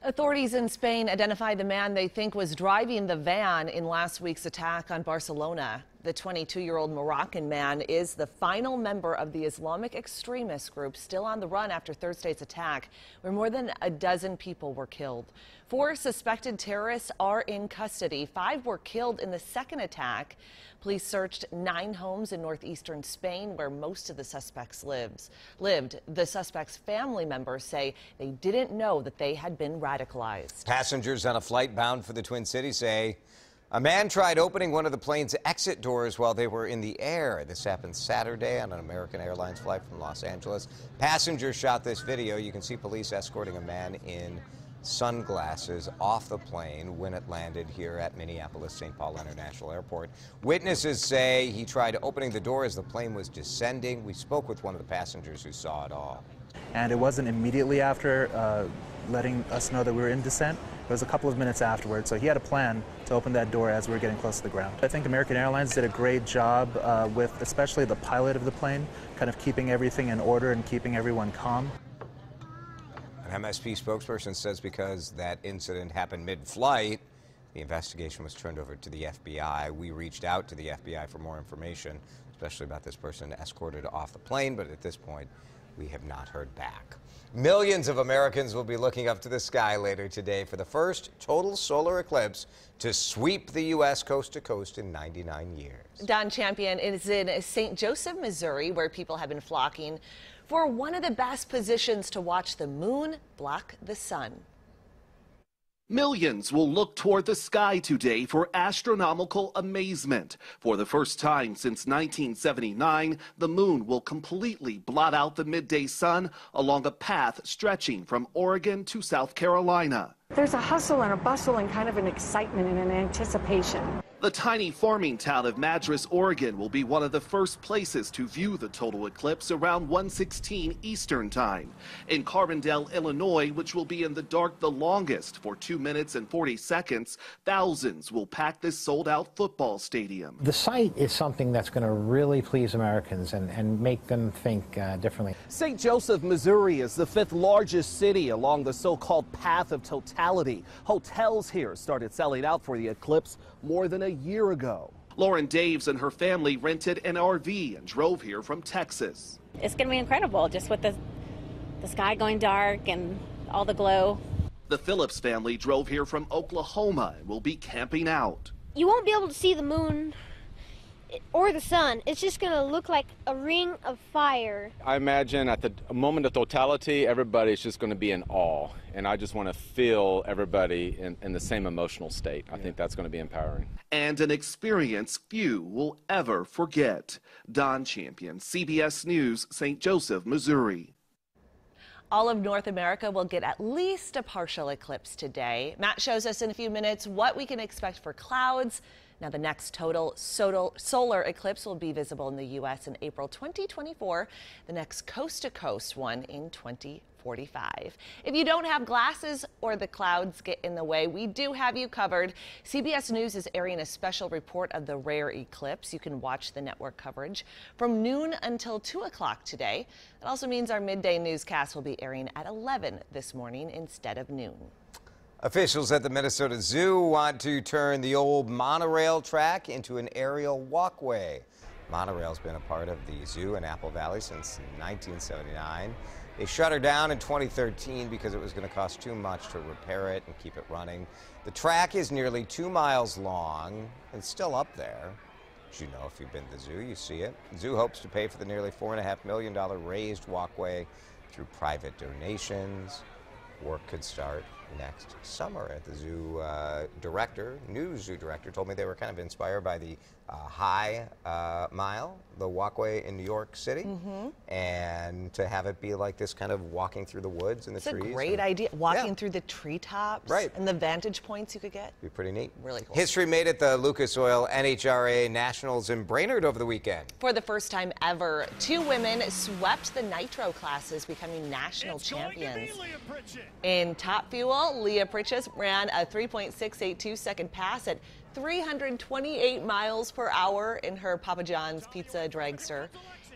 Authorities in Spain identified the man they think was driving the van in last week's attack on Barcelona. The 22-year-old Moroccan man is the final member of the Islamic extremist group still on the run after Thursday's attack, where more than a dozen people were killed. 4 suspected terrorists are in custody. 5 were killed in the second attack. Police searched 9 homes in northeastern Spain where most of the suspects lived. The suspects' family members say they didn't know that they had been radicalized. Passengers on a flight bound for the Twin Cities say a man tried opening one of the plane's exit doors while they were in the air. This happened Saturday on an American Airlines flight from Los Angeles. Passengers shot this video. You can see police escorting a man in sunglasses off the plane when it landed here at Minneapolis-St. Paul International Airport. Witnesses say he tried opening the door as the plane was descending. We spoke with one of the passengers who saw it all. And it wasn't immediately after letting us know that we were in descent. It was a couple of minutes afterwards, so he had a plan to open that door as we were getting close to the ground. I think American Airlines did a great job with especially the pilot of the plane, kind of keeping everything in order and keeping everyone calm. An MSP spokesperson says because that incident happened mid-flight, the investigation was turned over to the FBI. We reached out to the FBI for more information, especially about this person escorted off the plane, but at this point, we have not heard back. Millions of Americans will be looking up to the sky later today for the first total solar eclipse to sweep the U.S. coast to coast in 99 years. Don Champion is in St. Joseph, Missouri, where people have been flocking for one of the best positions to watch the moon block the sun. Millions will look toward the sky today for astronomical amazement. For the first time since 1979, the moon will completely blot out the midday sun along a path stretching from Oregon to South Carolina. There's a hustle and a bustle and kind of an excitement and an anticipation. The tiny farming town of Madras, Oregon will be one of the first places to view the total eclipse around 1:16 Eastern Time. In Carbondale, Illinois, which will be in the dark the longest for 2 minutes and 40 seconds, thousands will pack this sold-out football stadium. The site is something that's going to really please Americans and make them think differently. St. Joseph, Missouri is the 5th largest city along the so-called path of totality. Hotels here started selling out for the eclipse more than a year ago. Lauren Daves and her family rented an RV and drove here from Texas. It's going to be incredible, just with the sky going dark and all the glow. The Phillips family drove here from Oklahoma and will be camping out. You won't be able to see the moon or the sun. It's just going to look like a ring of fire. I imagine at the moment of totality, everybody's just going to be in awe. And I just want to feel everybody in the same emotional state. I think that's going to be empowering. And an experience few will ever forget. Don Champion, CBS News, St. Joseph, Missouri. All of North America will get at least a partial eclipse today. Matt shows us in a few minutes what we can expect for clouds. Now, the next total solar eclipse will be visible in the U.S. in April 2024, the next coast-to-coast one in 2045. If you don't have glasses or the clouds get in the way, we do have you covered. CBS News is airing a special report of the rare eclipse. You can watch the network coverage from noon until 2 o'clock today. That also means our midday newscast will be airing at 11 this morning instead of noon. Officials at the Minnesota Zoo want to turn the old monorail track into an aerial walkway. Monorail's been a part of the zoo in Apple Valley since 1979. They shut her down in 2013 because it was going to cost too much to repair it and keep it running. The track is nearly 2 miles long and still up there. As you know, if you've been to the zoo, you see it. The zoo hopes to pay for the nearly $4.5 million raised walkway through private donations. Work could start next summer. At the zoo new zoo director told me they were kind of inspired by the High Mile, the walkway in New York City, and to have it be like this kind of walking through the woods and the trees. It's a great idea, walking through the treetops and the vantage points you could get. Be pretty neat. Really cool. History made it the Lucas Oil NHRA Nationals in Brainerd over the weekend. For the first time ever, 2 women swept the nitro classes, becoming national champions. In Top Fuel, Leah Pritchett ran a 3.682-second pass at 328 miles per hour in her Papa John's pizza dragster.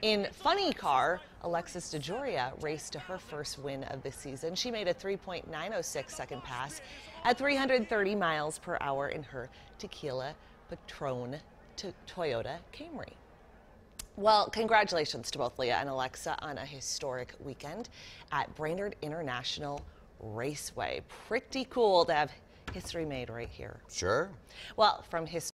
In funny car, Alexis DeJoria raced to her first win of the season. She made a 3.906 second pass at 330 miles per hour in her Tequila Patron Toyota Camry. Well, congratulations to both Leah and Alexa on a historic weekend at Brainerd International Raceway. Pretty cool to have history made right here. Sure. Well, from history.